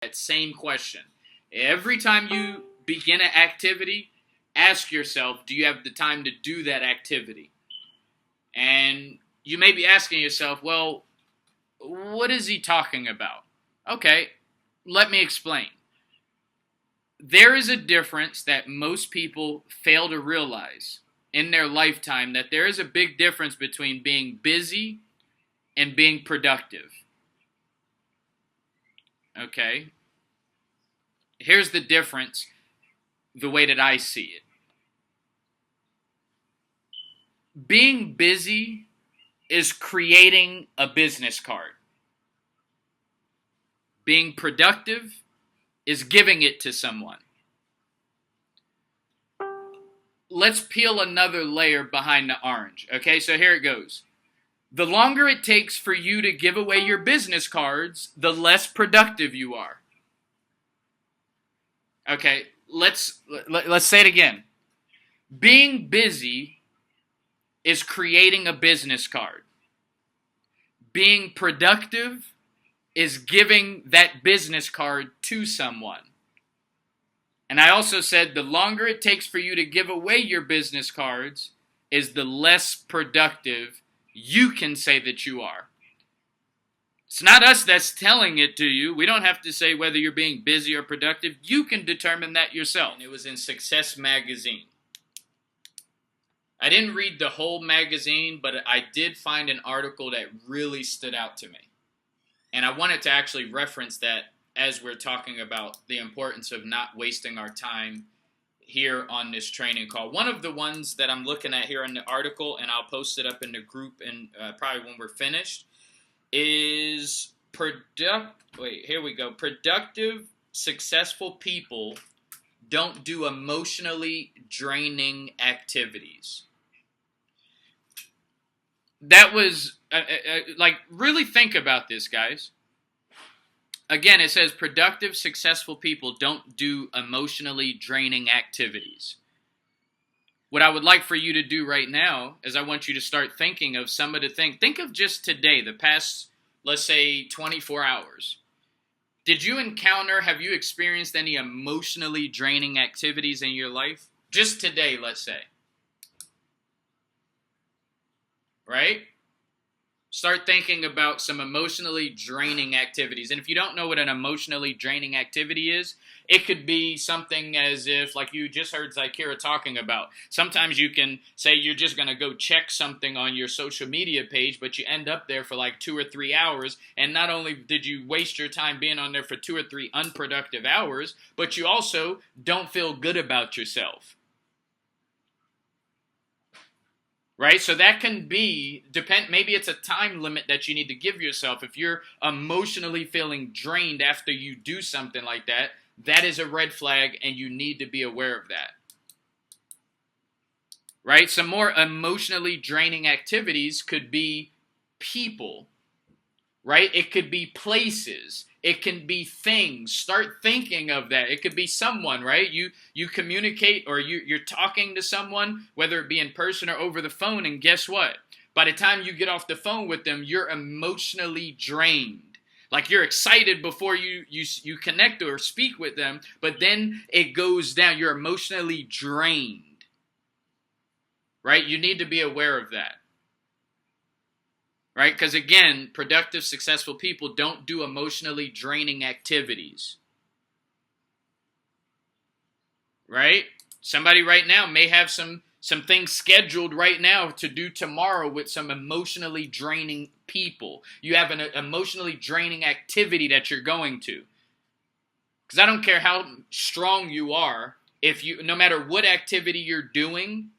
that same question. Every time you begin an activity, ask yourself, do you have the time to do that activity? And you may be asking yourself, well, what is he talking about? Okay, let me explain. There is a difference that most people fail to realize in their lifetime, that there is a big difference between being busy and being productive. Okay? Here's the difference, the way that I see it. Being busy is creating a business card. Being productive is giving it to someone. Let's peel another layer behind the orange. Okay, so here it goes. The longer it takes for you to give away your business cards, the less productive you are. Okay, let's say it again. Being busy is creating a business card. Being productive is giving that business card to someone. And I also said the longer it takes for you to give away your business cards is the less productive you can say that you are. It's not us that's telling it to you. We don't have to say whether you're being busy or productive. You can determine that yourself. It was in Success Magazine. I didn't read the whole magazine, but I did find an article that really stood out to me. And I wanted to actually reference that as we're talking about the importance of not wasting our time here on this training call. One of the ones that I'm looking at here in the article, and I'll post it up in the group and probably when we're finished, is here we go. Productive, successful people don't do emotionally draining activities. That was, really think about this, guys. Again, it says productive, successful people don't do emotionally draining activities. What I would like for you to do right now is I want you to start thinking of some of the things. Think of just today, the past, let's say, 24 hours. Have you experienced any emotionally draining activities in your life? Just today, let's say. Right? Start thinking about some emotionally draining activities. And if you don't know what an emotionally draining activity is, it could be something as if, like you just heard Zakira talking about. Sometimes you can say you're just going to go check something on your social media page, but you end up there for like 2 or 3 hours. And not only did you waste your time being on there for 2 or 3 unproductive hours, but you also don't feel good about yourself. Right? So that can be, maybe it's a time limit that you need to give yourself. If you're emotionally feeling drained after you do something like that, that is a red flag and you need to be aware of that. Right? Some more emotionally draining activities could be people. Right? It could be places. It can be things. Start thinking of that. It could be someone, right? You communicate or you're talking to someone, whether it be in person or over the phone, and guess what? By the time you get off the phone with them, you're emotionally drained. Like you're excited before you connect or speak with them, but then it goes down. You're emotionally drained. Right? You need to be aware of that. Right? Because again, productive, successful people don't do emotionally draining activities. Right? Somebody right now may have some things scheduled right now to do tomorrow with some emotionally draining people. You have an emotionally draining activity that you're going to. Because I don't care how strong you are, no matter what activity you're doing,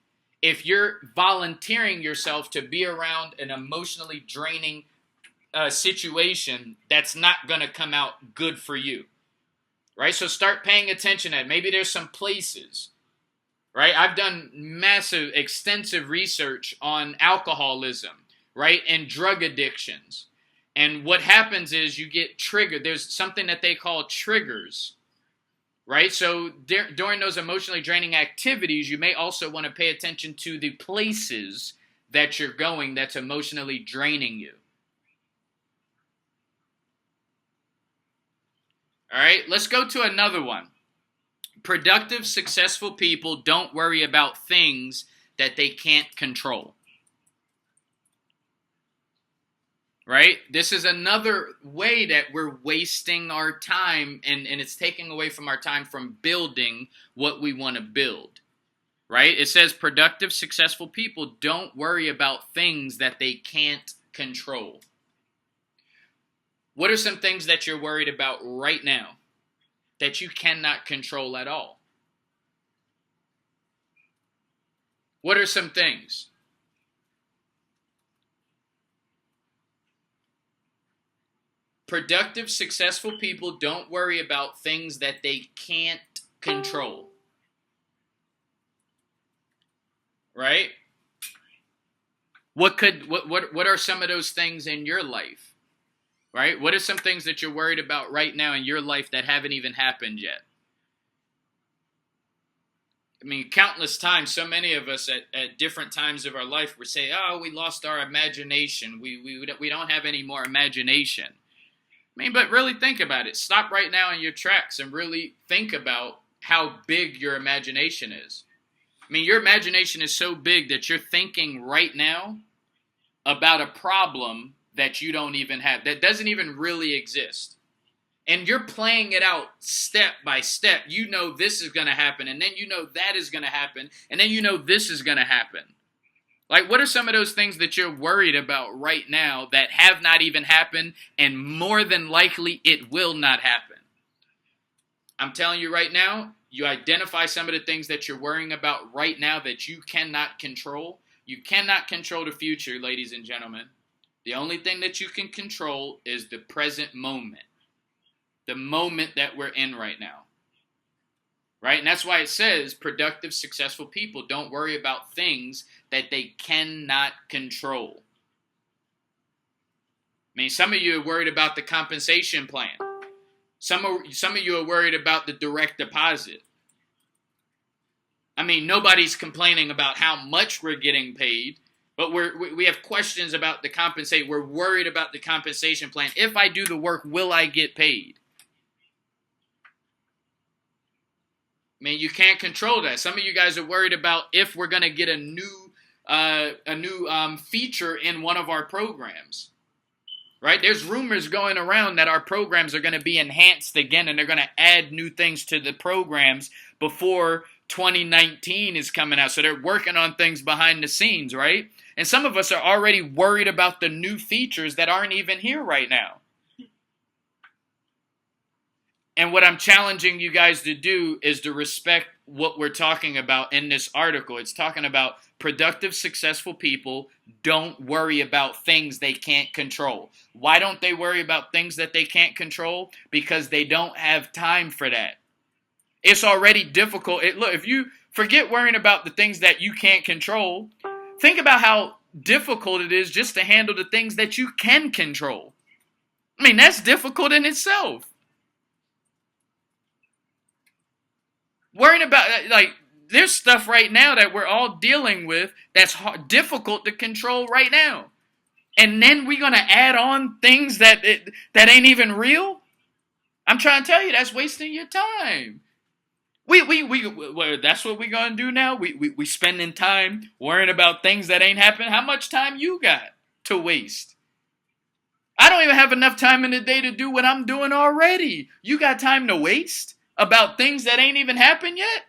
if you're volunteering yourself to be around an emotionally draining situation, that's not going to come out good for you. Right? So start paying attention to it. Maybe there's some places. Right? I've done massive, extensive research on alcoholism, right? And drug addictions. And what happens is you get triggered. There's something that they call triggers. Right? So during those emotionally draining activities, you may also want to pay attention to the places that you're going that's emotionally draining you. All right, let's go to another one. Productive, successful people don't worry about things that they can't control. Right? This is another way that we're wasting our time, and it's taking away from our time from building what we want to build. Right? It says productive, successful people don't worry about things that they can't control. What are some things that you're worried about right now that you cannot control at all? What are some things? Productive, successful people don't worry about things that they can't control. Right? What are some of those things in your life? Right? What are some things that you're worried about right now in your life that haven't even happened yet? I mean, countless times, so many of us at different times of our life, we say, oh, we lost our imagination. We don't have any more imagination. I mean, but really think about it. Stop right now in your tracks and really think about how big your imagination is. I mean, your imagination is so big that you're thinking right now about a problem that you don't even have, that doesn't even really exist. And you're playing it out step by step. You know this is going to happen, and then you know that is going to happen, and then you know this is going to happen. Like, what are some of those things that you're worried about right now that have not even happened, and more than likely it will not happen? I'm telling you right now, you identify some of the things that you're worrying about right now that you cannot control. You cannot control the future, ladies and gentlemen. The only thing that you can control is the present moment. The moment that we're in right now. Right? And that's why it says productive, successful people don't worry about things that they cannot control. I mean, some of you are worried about the compensation plan. Some of you are worried about the direct deposit. I mean, nobody's complaining about how much we're getting paid, but we have questions about the compensate. We're worried about the compensation plan. If I do the work, will I get paid? I mean, you can't control that. Some of you guys are worried about if we're going to get a new feature in one of our programs. Right? There's rumors going around that our programs are going to be enhanced again, and they're going to add new things to the programs before 2019 is coming out. So they're working on things behind the scenes, right? And some of us are already worried about the new features that aren't even here right now. And what I'm challenging you guys to do is to respect what we're talking about in this article. It's talking about productive, successful people don't worry about things they can't control. Why don't they worry about things that they can't control? Because they don't have time for that. It's already difficult. Look, if you forget worrying about the things that you can't control, think about how difficult it is just to handle the things that you can control. I mean, that's difficult in itself. Worrying about, like, there's stuff right now that we're all dealing with that's difficult to control right now. And then we're going to add on things that ain't even real? I'm trying to tell you, that's wasting your time. That's what we're going to do now? We spending time worrying about things that ain't happening? How much time you got to waste? I don't even have enough time in the day to do what I'm doing already. You got time to waste about things that ain't even happened yet?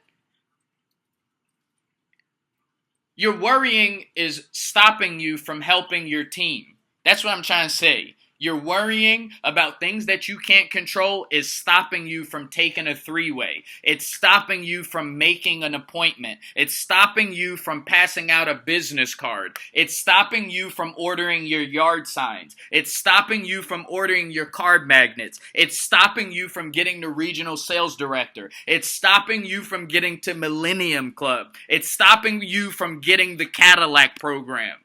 Your worrying is stopping you from helping your team. That's what I'm trying to say. Your worrying about things that you can't control is stopping you from taking a three-way. It's stopping you from making an appointment. It's stopping you from passing out a business card. It's stopping you from ordering your yard signs. It's stopping you from ordering your card magnets. It's stopping you from getting the regional sales director. It's stopping you from getting to Millennium Club. It's stopping you from getting the Cadillac program.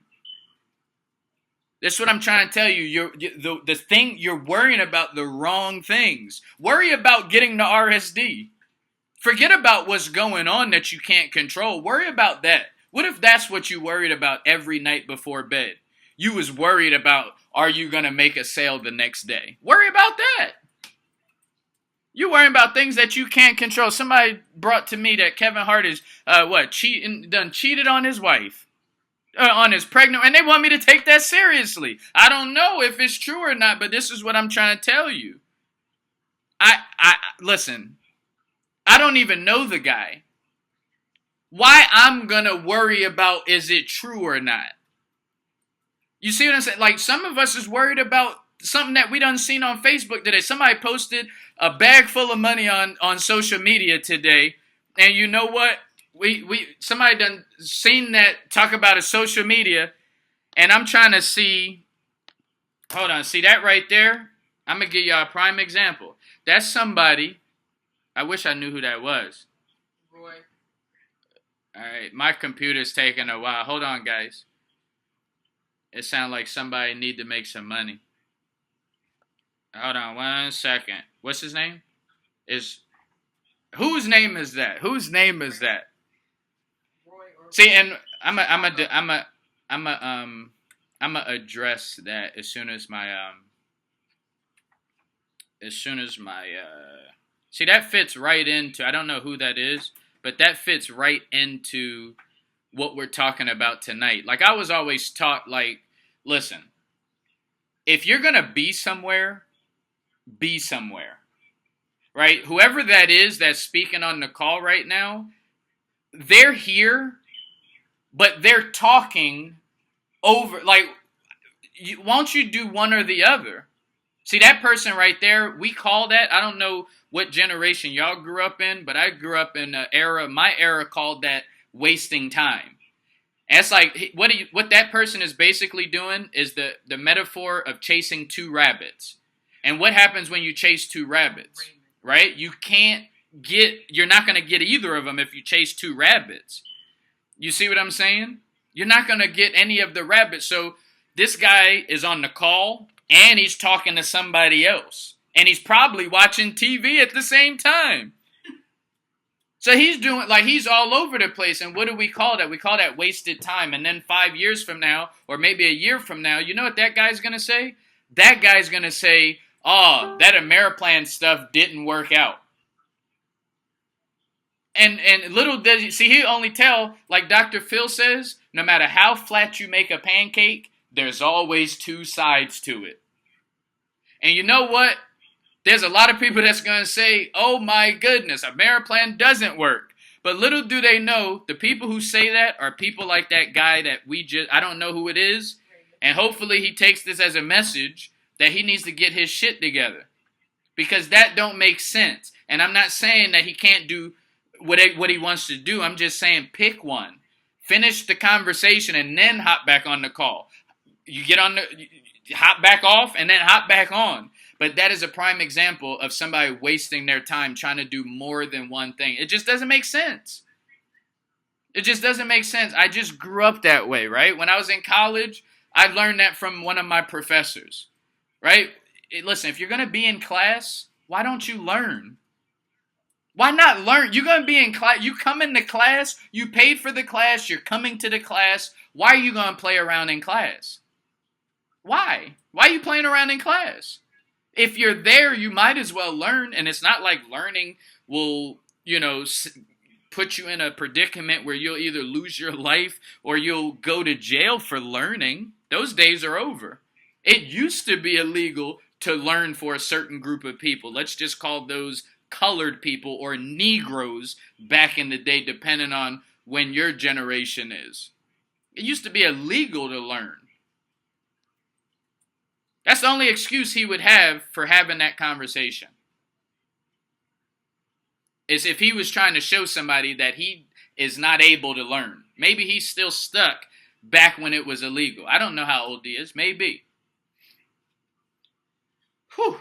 That's what I'm trying to tell you. The thing you're worrying about the wrong things. Worry about getting the RSD. Forget about what's going on that you can't control. Worry about that. What if that's what you worried about every night before bed? You was worried about, are you going to make a sale the next day? Worry about that. You worrying about things that you can't control. Somebody brought to me that Kevin Hart is cheated on his wife, on his pregnant, and they want me to take that seriously. I don't know if it's true or not, but this is what I'm trying to tell you. I listen. I don't even know the guy. Why I'm gonna worry about is it true or not? You see what I'm saying? Like, some of us is worried about something that we done seen on Facebook today. Somebody posted a bag full of money on social media today. And you know what? Somebody done seen that, talk about a social media. And I'm trying to see, hold on, see that right there? I'm going to give y'all a prime example. That's somebody, I wish I knew who that was. Roy. All right, my computer's taking a while. Hold on, guys. It sounds like somebody need to make some money. Hold on 1 second. What's his name? Whose name is that? Whose name is that? See, and I'm a address that as soon as my see, that fits right into, I don't know who that is, but that fits right into what we're talking about tonight. Like, I was always taught, like, listen, if you're gonna be somewhere, right? Whoever that is that's speaking on the call right now, they're here, but they're talking over, like, why don't you do one or the other? See, that person right there, we call that, I don't know what generation y'all grew up in, but I grew up in an era, my era called that wasting time. And it's like, what that person is basically doing is the metaphor of chasing two rabbits. And what happens when you chase two rabbits, right? You're not going to get either of them if you chase two rabbits. You see what I'm saying? You're not going to get any of the rabbits. So this guy is on the call and he's talking to somebody else. And he's probably watching TV at the same time. So he's doing, like, he's all over the place. And what do we call that? We call that wasted time. And then 5 years from now, or maybe a year from now, you know what that guy's going to say? That guy's going to say, oh, that Ameriplan stuff didn't work out. And little does he, see, he only tell, like Dr. Phil says, no matter how flat you make a pancake, there's always two sides to it. And you know what? There's a lot of people that's going to say, oh my goodness, Ameriplan doesn't work. But little do they know, the people who say that are people like that guy that I don't know who it is. And hopefully he takes this as a message that he needs to get his shit together. Because that don't make sense. And I'm not saying that he can't do what he wants to do. I'm just saying pick one. Finish the conversation and then hop back on the call. You hop back off and then hop back on. But that is a prime example of somebody wasting their time trying to do more than one thing. It just doesn't make sense. It just doesn't make sense. I just grew up that way, right? When I was in college, I learned that from one of my professors, right? Listen, if you're going to be in class, why don't you learn? Why not learn? You're going to be in class. You come into class. You paid for the class. You're coming to the class. Why are you going to play around in class? Why? Why are you playing around in class? If you're there, you might as well learn. And it's not like learning will, put you in a predicament where you'll either lose your life or you'll go to jail for learning. Those days are over. It used to be illegal to learn for a certain group of people. Let's just call those colored people or Negroes back in the day, depending on when your generation is. It used to be illegal to learn. That's the only excuse he would have for having that conversation. Is if he was trying to show somebody that he is not able to learn. Maybe he's still stuck back when it was illegal. I don't know how old he is. Maybe. Whew.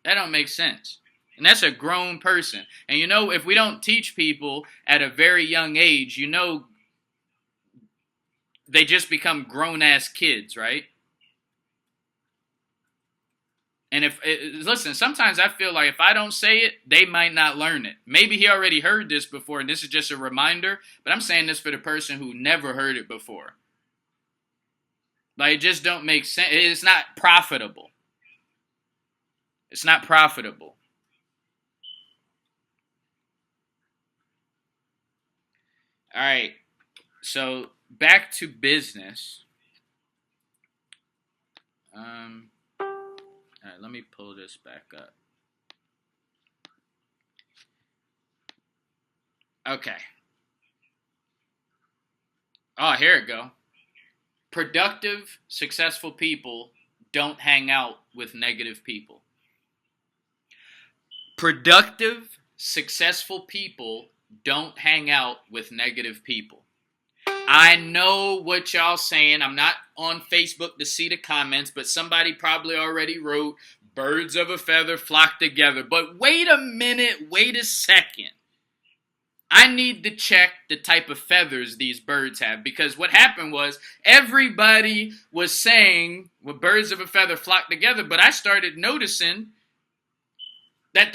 That don't make sense. And that's a grown person. And if we don't teach people at a very young age, they just become grown-ass kids, right? And listen, sometimes I feel like if I don't say it, they might not learn it. Maybe he already heard this before, and this is just a reminder, but I'm saying this for the person who never heard it before. Like, it just don't make sense. It's not profitable. It's not profitable. All right. So back to business. All right, let me pull this back up. Okay. Oh, here we go. Productive, successful people don't hang out with negative people. Productive, successful people don't hang out with negative people. I know what y'all saying. I'm not on Facebook to see the comments, but somebody probably already wrote, birds of a feather flock together. But wait a minute, wait a second. I need to check the type of feathers these birds have, because what happened was everybody was saying, well, birds of a feather flock together, but I started noticing that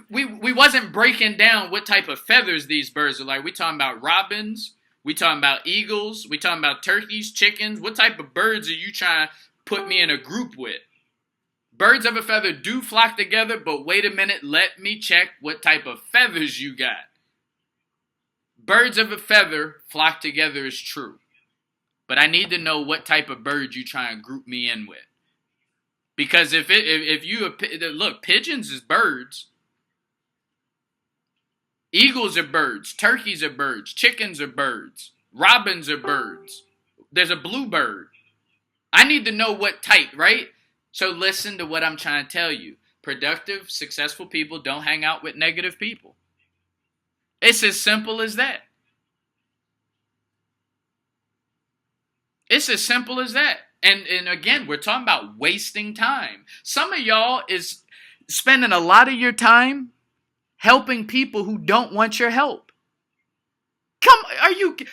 we wasn't breaking down what type of feathers these birds are like. We talking about robins, we talking about eagles, we talking about turkeys, chickens. What type of birds are you trying to put me in a group with? Birds of a feather do flock together, but wait a minute, let me check what type of feathers you got. Birds of a feather flock together is true. But I need to know what type of bird you trying to group me in with. Because if you look, pigeons is birds. Eagles are birds. Turkeys are birds. Chickens are birds. Robins are birds. There's a bluebird. I need to know what type, right? So listen to what I'm trying to tell you. Productive, successful people don't hang out with negative people. It's as simple as that. It's as simple as that. And again, we're talking about wasting time. Some of y'all is spending a lot of your time helping people who don't want your help.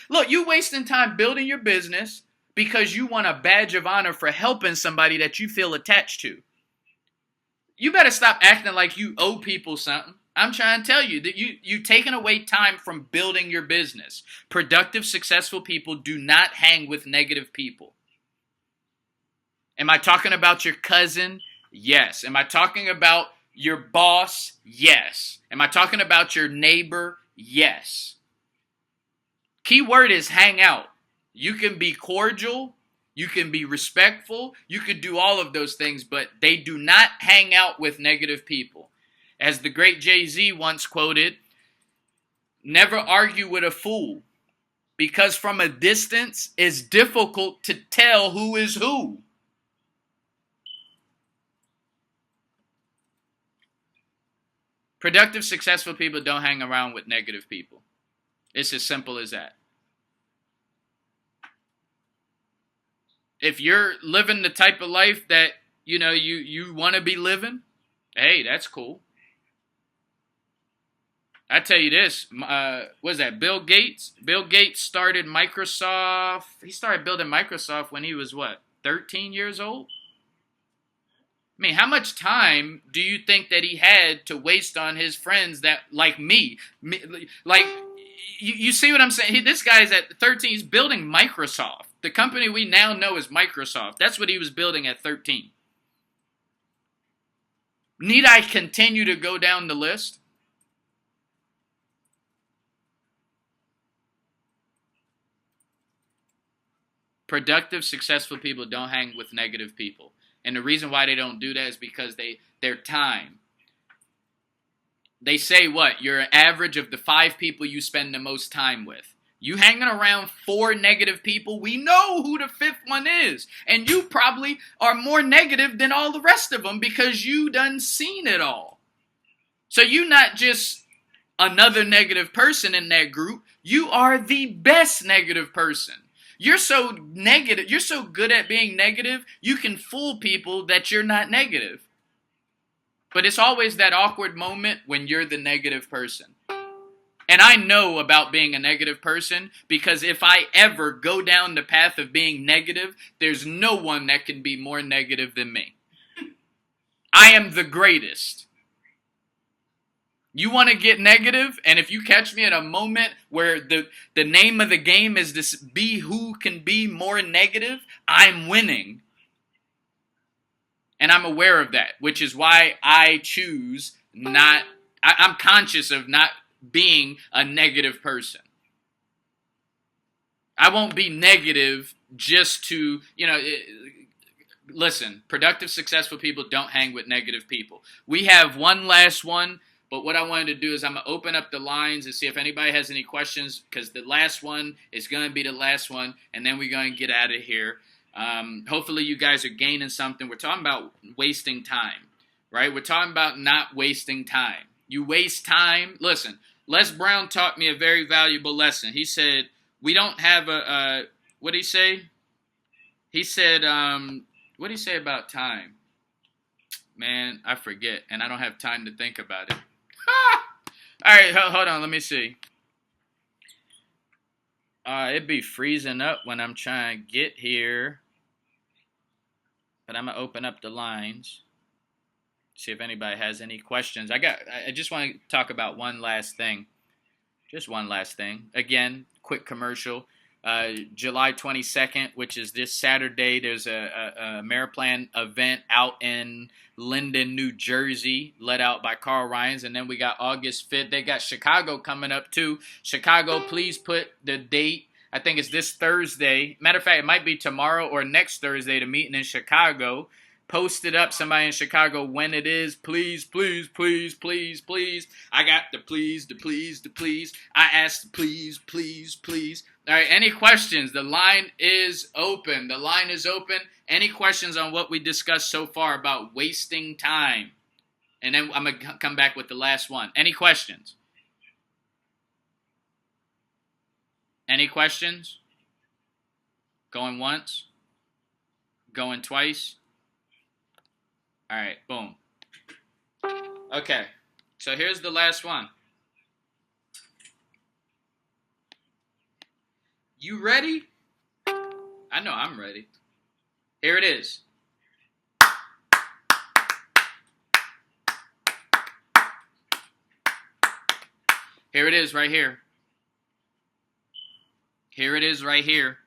Look, you wasting time building your business because you want a badge of honor for helping somebody that you feel attached to. You better stop acting like you owe people something. I'm trying to tell you that you taking away time from building your business. Productive, successful people do not hang with negative people. Am I talking about your cousin? Yes. Am I talking about your boss? Yes. Am I talking about your neighbor? Yes. Key word is hang out. You can be cordial. You can be respectful. You can do all of those things, but they do not hang out with negative people. As the great Jay-Z once quoted, never argue with a fool, because from a distance it's difficult to tell who is who. Productive, successful people don't hang around with negative people. It's as simple as that. If you're living the type of life that you want to be living, hey, that's cool. I tell you this, what is that, Bill Gates? Bill Gates started Microsoft. He started building Microsoft when he was, 13 years old? I mean, how much time do you think that he had to waste on his friends that, like me like, you see what I'm saying? This guy's at 13, he's building Microsoft. The company we now know is Microsoft. That's what he was building at 13. Need I continue to go down the list? Productive, successful people don't hang with negative people. And the reason why they don't do that is because their time. They say what? You're an average of the 5 people you spend the most time with. You hanging around 4 negative people, we know who the 5th one is. And you probably are more negative than all the rest of them because you done seen it all. So you not just another negative person in that group. You are the best negative person. You're so negative. You're so good at being negative, you can fool people that you're not negative. But it's always that awkward moment when you're the negative person. And I know about being a negative person because if I ever go down the path of being negative, there's no one that can be more negative than me. I am the greatest. You want to get negative, and if you catch me at a moment where the name of the game is to be who can be more negative, I'm winning. And I'm aware of that, which is why I choose I'm conscious of not being a negative person. I won't be negative just to, listen, productive, successful people don't hang with negative people. We have one last one, but what I wanted to do is I'm going to open up the lines and see if anybody has any questions, because the last one is going to be the last one, and then we're going to get out of here. Hopefully you guys are gaining something. We're talking about wasting time, right? We're talking about not wasting time. You waste time. Listen, Les Brown taught me a very valuable lesson. He said, we don't have what did he say? He said, what did he say about time? Man, I forget, and I don't have time to think about it. All right, hold on, let me see. It'd be freezing up when I'm trying to get here. But I'm going to open up the lines. See if anybody has any questions. I just want to talk about one last thing. Just one last thing. Again, quick commercial. July 22nd, which is this Saturday, there's a Ameriplan event out in Linden, New Jersey, led out by Carl Ryans. And then we got August 5th. They got Chicago coming up too. Chicago, please put the date. I think it's this Thursday. Matter of fact, it might be tomorrow or next Thursday, the meeting in Chicago. Post it up, somebody in Chicago, when it is. Please, please, please, please, please. I got the please, the please, the please. I asked the please, please, please. All right, any questions? The line is open. The line is open. Any questions on what we discussed so far about wasting time? And then I'm going to come back with the last one. Any questions? Any questions? Going once? Going twice? All right, boom. Okay, so here's the last one. You ready? I know I'm ready. Here it is. Here it is right here. Here it is right here.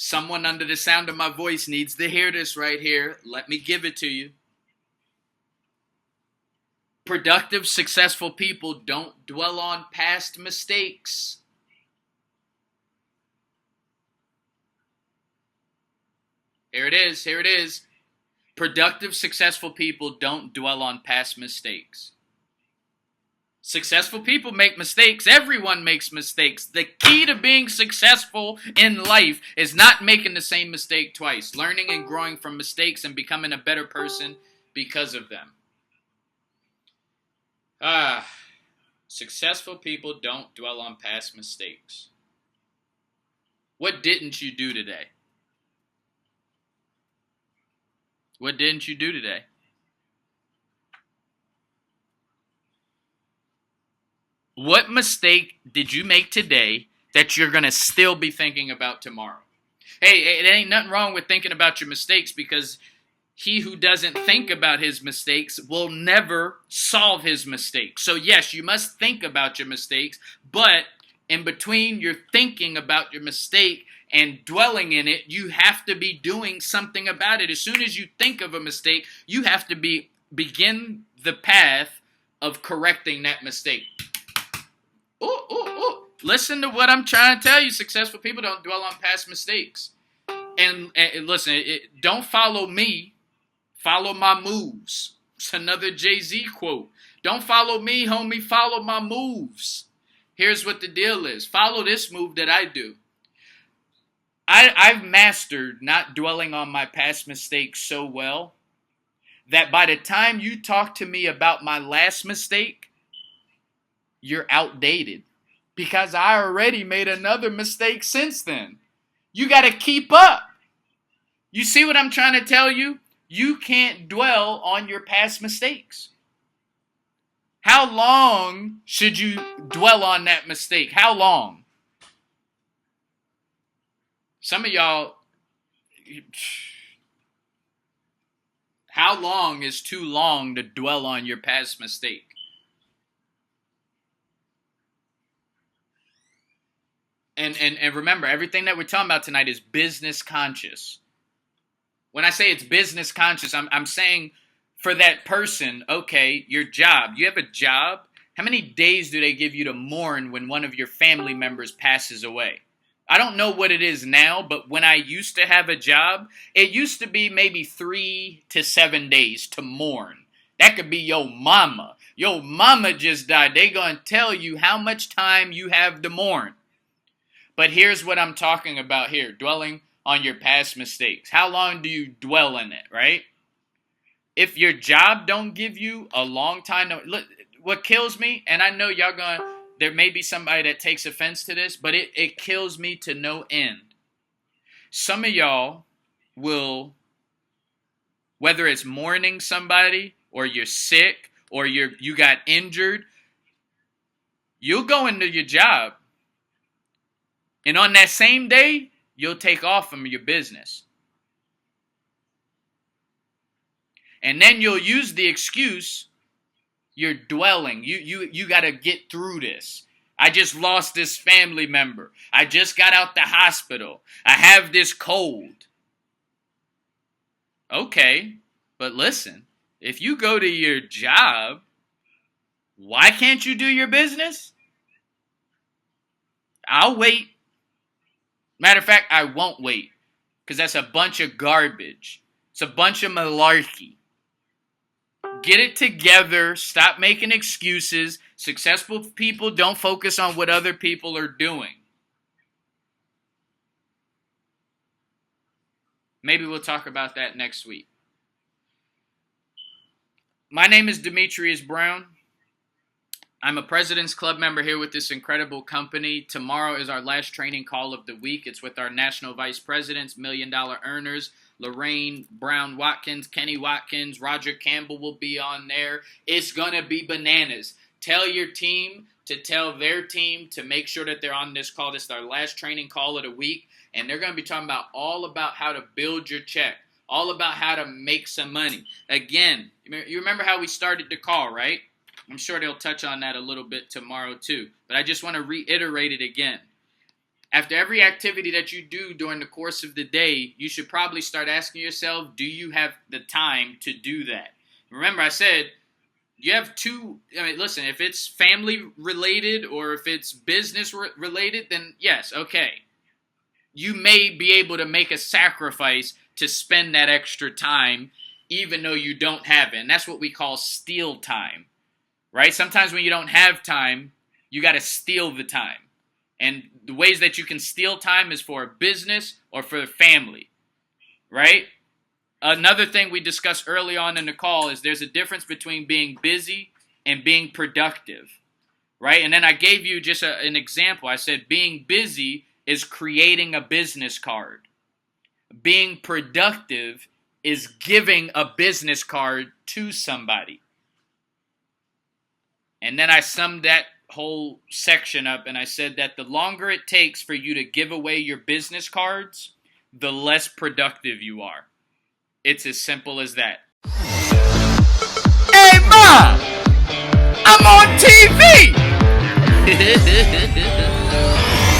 Someone under the sound of my voice needs to hear this right here. Let me give it to you. Productive, successful people don't dwell on past mistakes. Here it is. Here it is. Productive, successful people don't dwell on past mistakes. Successful people make mistakes. Everyone makes mistakes. The key to being successful in life is not making the same mistake twice. Learning and growing from mistakes and becoming a better person because of them. Successful people don't dwell on past mistakes. What didn't you do today? What didn't you do today? What mistake did you make today that you're going to still be thinking about tomorrow? Hey, it ain't nothing wrong with thinking about your mistakes, because he who doesn't think about his mistakes will never solve his mistakes. So yes, you must think about your mistakes, but in between your thinking about your mistake and dwelling in it, you have to be doing something about it. As soon as you think of a mistake, you have to begin the path of correcting that mistake. Listen to what I'm trying to tell you. Successful people don't dwell on past mistakes. And listen, don't follow me. Follow my moves. It's another Jay-Z quote. Don't follow me, homie. Follow my moves. Here's what the deal is. Follow this move that I do. I've mastered not dwelling on my past mistakes so well that by the time you talk to me about my last mistake, you're outdated, because I already made another mistake since then. You got to keep up. You see what I'm trying to tell you? You can't dwell on your past mistakes. How long should you dwell on that mistake? How long? Some of y'all, how long is too long to dwell on your past mistake? And remember, everything that we're talking about tonight is business conscious. When I say it's business conscious, I'm saying for that person, okay, your job. You have a job. How many days do they give you to mourn when one of your family members passes away? I don't know what it is now, but when I used to have a job, it used to be maybe 3 to 7 days to mourn. That could be your mama. Your mama just died. They gonna tell you how much time you have to mourn. But here's what I'm talking about here, dwelling on your past mistakes. How long do you dwell in it, right? If your job don't give you a long time, look, what kills me, and I know there may be somebody that takes offense to this, but it kills me to no end. Some of y'all will, whether it's mourning somebody, or you're sick, or you got injured, you'll go into your job, and on that same day, you'll take off from your business. And then you'll use the excuse, you're dwelling. You got to get through this. I just lost this family member. I just got out the hospital. I have this cold. Okay, but listen, if you go to your job, why can't you do your business? I'll wait. Matter of fact, I won't wait, because that's a bunch of garbage. It's a bunch of malarkey. Get it together. Stop making excuses. Successful people don't focus on what other people are doing. Maybe we'll talk about that next week. My name is Demetrius Brown. I'm a President's Club member here with this incredible company. Tomorrow is our last training call of the week. It's with our National Vice Presidents, $1 Million Earners, Lorraine Brown Watkins, Kenny Watkins, Roger Campbell will be on there. It's going to be bananas. Tell your team to tell their team to make sure that they're on this call. This is our last training call of the week, and they're going to be talking about all about how to build your check, all about how to make some money. Again, you remember how we started the call, right? I'm sure they'll touch on that a little bit tomorrow too, but I just want to reiterate it again. After every activity that you do during the course of the day, you should probably start asking yourself, do you have the time to do that? Remember, I said, you have listen, if it's family related or if it's business related, then yes, okay. You may be able to make a sacrifice to spend that extra time, even though you don't have it. And that's what we call steal time, right? Sometimes when you don't have time, you got to steal the time. And the ways that you can steal time is for a business or for a family, right? Another thing we discussed early on in the call is there's a difference between being busy and being productive, right? And then I gave you just an example. I said being busy is creating a business card. Being productive is giving a business card to somebody. And then I summed that whole section up and I said that the longer it takes for you to give away your business cards, the less productive you are. It's as simple as that. Hey, Mom! I'm on TV!